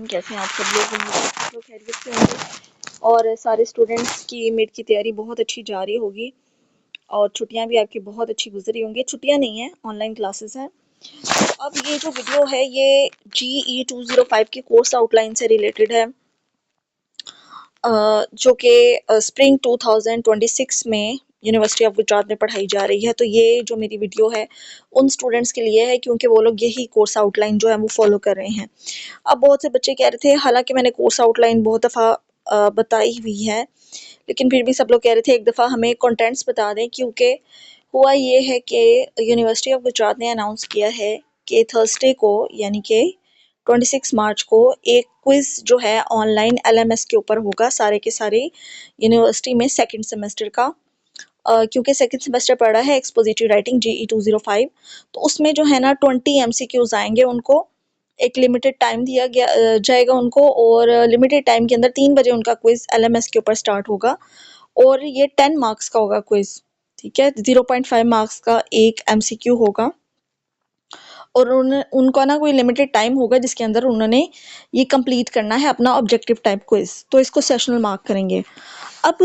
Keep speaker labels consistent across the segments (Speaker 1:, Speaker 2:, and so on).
Speaker 1: कैसे हैं आप सब लोग? उम्मीद है सब लोग खैरियत से होंगे और सारे स्टूडेंट्स की मिड की तैयारी बहुत अच्छी जा रही होगी और छुट्टियां भी आपकी बहुत अच्छी गुजरी होंगी। छुट्टियां नहीं हैं, ऑनलाइन क्लासेस हैं। तो अब ये जो वीडियो है ये GE 205 के कोर्स आउटलाइन से रिलेटेड है, जो कि स्प्रिंग 2026 में यूनिवर्सिटी ऑफ गुजरात में पढ़ाई जा रही है। तो ये जो मेरी वीडियो है उन स्टूडेंट्स के लिए है क्योंकि वो लोग यही कोर्स आउटलाइन जो है वो फॉलो कर रहे हैं। अब बहुत से बच्चे कह रहे थे, हालांकि मैंने कोर्स आउटलाइन बहुत दफ़ा बताई हुई है, लेकिन फिर भी सब लोग कह रहे थे एक दफ़ा हमें कंटेंट्स बता दें, क्योंकि हुआ ये है कि यूनिवर्सिटी ऑफ गुजरात ने अनाउंस किया है कि थर्सडे को यानी कि 26 मार्च को एक क्विज़ जो है ऑनलाइन LMS के ऊपर होगा सारे के सारे यूनिवर्सिटी में सेकंड सेमेस्टर का। क्योंकि सेकंड सेमेस्टर पढ़ रहा है एक्सपोजिटरी राइटिंग GE 205, तो उसमें जो है ना 20 MCQs आएंगे। उनको एक लिमिटेड टाइम दिया गया जाएगा उनको, और लिमिटेड टाइम के अंदर 3 बजे उनका क्विज़ LMS के ऊपर स्टार्ट होगा और ये 10 मार्क्स का होगा क्विज़। ठीक है, 0.5 मार्क्स का एक MCQ होगा और उनका ना कोई लिमिटेड टाइम होगा जिसके अंदर उन्होंने ये कंप्लीट करना है अपना ऑब्जेक्टिव टाइप क्विज। तो इसको सेशनल मार्क करेंगे। अब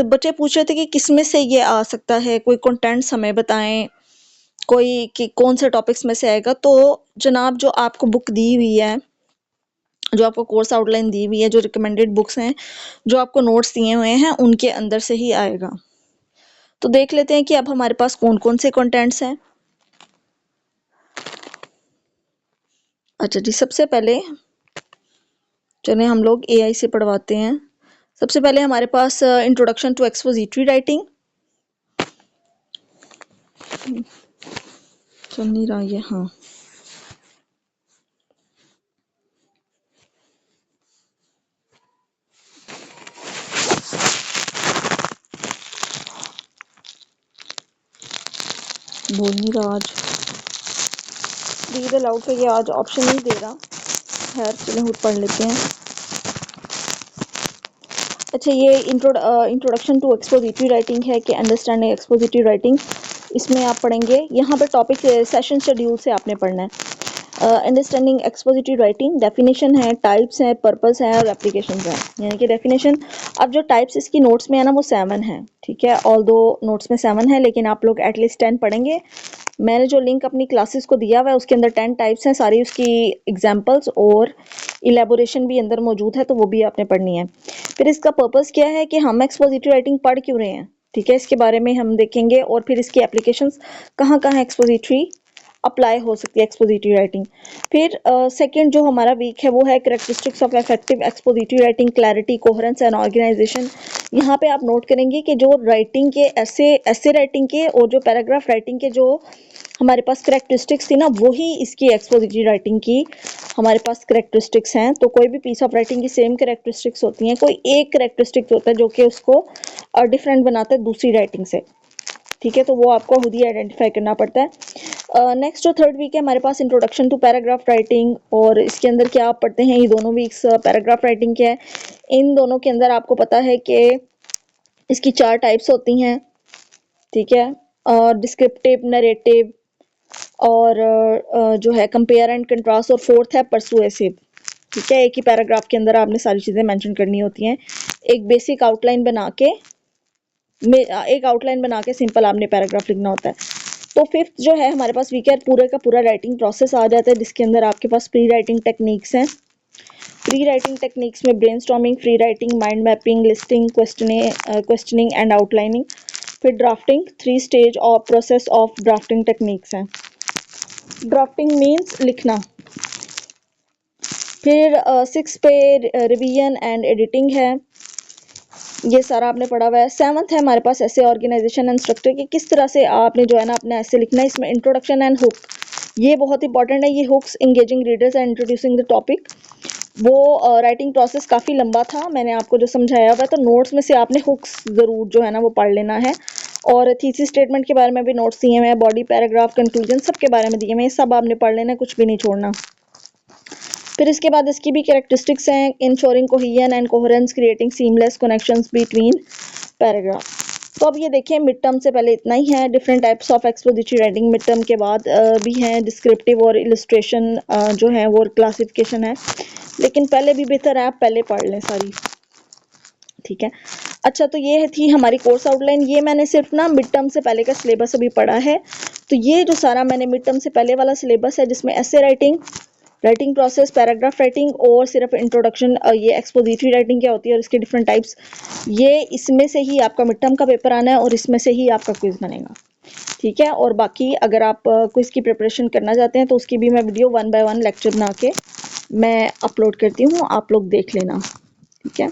Speaker 1: बच्चे पूछ रहे थे कि किस में से ये आ सकता है, कोई कंटेंट्स हमें बताएं, कोई कि कौन से टॉपिक्स में से आएगा। तो जनाब जो आपको बुक दी हुई है, जो आपको कोर्स आउटलाइन दी हुई है, जो रिकमेंडेड बुक्स हैं, जो आपको नोट्स दिए हुए हैं, उनके अंदर से ही आएगा। तो देख लेते हैं कि अब हमारे पास कौन कौन से कंटेंट्स हैं। अच्छा जी, सबसे पहले चलिए हम लोग AI से पढ़वाते हैं। सबसे पहले हमारे पास इंट्रोडक्शन टू एक्सपोजिटरी राइटिंग। चल नहीं रहा ये, हाँ बोल नहीं रहा आज, रीड अलाउड का ये आज ऑप्शन नहीं दे रहा। खैर चलिए खुद पढ़ लेते हैं। अच्छा, ये इंट्रोडक्शन टू एक्सपोजिटरी राइटिंग है कि अंडरस्टैंडिंग एक्सपोजिटरी राइटिंग, इसमें आप पढ़ेंगे। यहाँ पे टॉपिक सेशन शेड्यूल से आपने पढ़ना है। अंडरस्टैंडिंग एक्सपोजिटरी राइटिंग, डेफिनेशन है, टाइप्स है, पर्पस है और एप्लीकेशन है। यानी कि डेफिनेशन, अब जो टाइप्स इसकी नोट्स में है ना वो 7 है। ठीक है, ऑल दो नोट्स में 7 है, लेकिन आप लोग एटलीस्ट 10 पढ़ेंगे। मैंने जो लिंक अपनी क्लासेस को दिया हुआ है उसके अंदर 10 टाइप्स हैं, सारी उसकी एग्जाम्पल्स और इलेबोरेशन भी अंदर मौजूद है, तो वो भी आपने पढ़नी है। फिर इसका पर्पस क्या है कि हम एक्सपोजिटरी राइटिंग पढ़ क्यों रहे हैं, ठीक है, इसके बारे में हम देखेंगे। और फिर इसकी एप्लीकेशंस कहाँ कहाँ एक्सपोजिटरी अप्लाई हो सकती है, एक्सपोजिटरी राइटिंग। फिर सेकंड जो हमारा वीक है वो है characteristics of effective expository writing, clarity, coherence and organisation. यहाँ पे आप नोट करेंगे कि जो राइटिंग के ऐसे राइटिंग के और जो पैराग्राफ राइटिंग के जो हमारे पास करेक्टरिस्टिक्स थी ना, वही इसकी एक्सपोजिटरी राइटिंग की हमारे पास करेक्टरिस्टिक्स हैं। तो कोई भी पीस ऑफ राइटिंग की सेम करेक्टरिस्टिक्स होती हैं, कोई एक करेक्टरिस्टिक्स होता है जो कि उसको डिफरेंट बनाता है दूसरी राइटिंग से। ठीक है, तो वो आपको खुद ही आइडेंटिफाई करना पड़ता है। नेक्स्ट जो थर्ड वीक है हमारे पास इंट्रोडक्शन टू पैराग्राफ राइटिंग, और इसके अंदर क्या आप पढ़ते हैं, ये दोनों वीक्स पैराग्राफ राइटिंग के हैं। इन दोनों के अंदर आपको पता है कि इसकी 4 टाइप्स होती हैं। ठीक है, डिस्क्रिप्टिव, नरेटिव और जो है कंपेयर एंड कंट्रास्ट, और फोर्थ है परसुएसिव। ठीक है, एक ही पैराग्राफ के अंदर आपने सारी चीज़ें मेंशन करनी होती हैं। एक बेसिक आउटलाइन बना के सिंपल आपने पैराग्राफ लिखना होता है। तो फिफ्थ जो है हमारे पास वीक है, पूरे का पूरा राइटिंग प्रोसेस आ जाता है, जिसके अंदर आपके पास प्री राइटिंग टेक्निक्स हैं। प्री राइटिंग टेक्निक्स में brainstorming, free writing, mind mapping, listing, questioning and outlining. फिर drafting, 3 stage of process of drafting techniques हैं। ड्राफ्टिंग मीन्स लिखना। फिर 6 पे रिवीजन एंड एडिटिंग है, ये सारा आपने पढ़ा हुआ है। 7th है हमारे पास ऐसे ऑर्गेनाइजेशन एंड स्ट्रक्चर, कि किस तरह से आपने जो है ना अपने ऐसे लिखना है। इसमें इंट्रोडक्शन एंड हुक, ये बहुत इंपॉर्टेंट है। ये hooks, engaging readers and introducing the topic. वो राइटिंग प्रोसेस काफ़ी लंबा था, मैंने आपको जो समझाया हुआ है, तो नोट्स में से आपने हुक्स ज़रूर जो है ना वो पढ़ लेना है। और थीसिस स्टेटमेंट के बारे में भी नोट्स दिए हुए हैं, बॉडी, पैराग्राफ, कंक्लूजन, सब के बारे में दिए हुए हैं, सब आपने पढ़ लेना है, कुछ भी नहीं छोड़ना। फिर इसके बाद इसकी भी कैरेक्टरिस्टिक्स हैं, ensuring cohesion and coherence, creating seamless connections between paragraph. तो अब ये देखिए, मिड टर्म से पहले इतना ही है। Different types of expository writing mid term के बाद भी हैं, डिस्क्रिप्टिव और इलस्ट्रेशन जो है वो क्लासिफिकेशन है। लेकिन पहले भी बेहतर है आप पहले पढ़ लें सारी, ठीक है। अच्छा, तो ये थी हमारी कोर्स आउटलाइन। ये मैंने सिर्फ ना मिड टर्म से पहले का सिलेबस अभी पढ़ा है। तो ये जो सारा मैंने मिड टर्म से पहले वाला सिलेबस है, जिसमें essay writing, writing process, paragraph writing और सिर्फ इंट्रोडक्शन, ये एक्सपोजिटरी राइटिंग क्या होती है और इसके डिफरेंट टाइप्स, ये इसमें से ही आपका मिड टर्म का पेपर आना है और इसमें से ही आपका क्विज बनेगा, ठीक है। और बाकी अगर आप क्विज की प्रिपरेशन करना चाहते हैं तो उसकी भी मैं वीडियो 1 बाय 1 लेक्चर बना के मैं अपलोड करती हूँ, आप लोग देख लेना, ठीक है।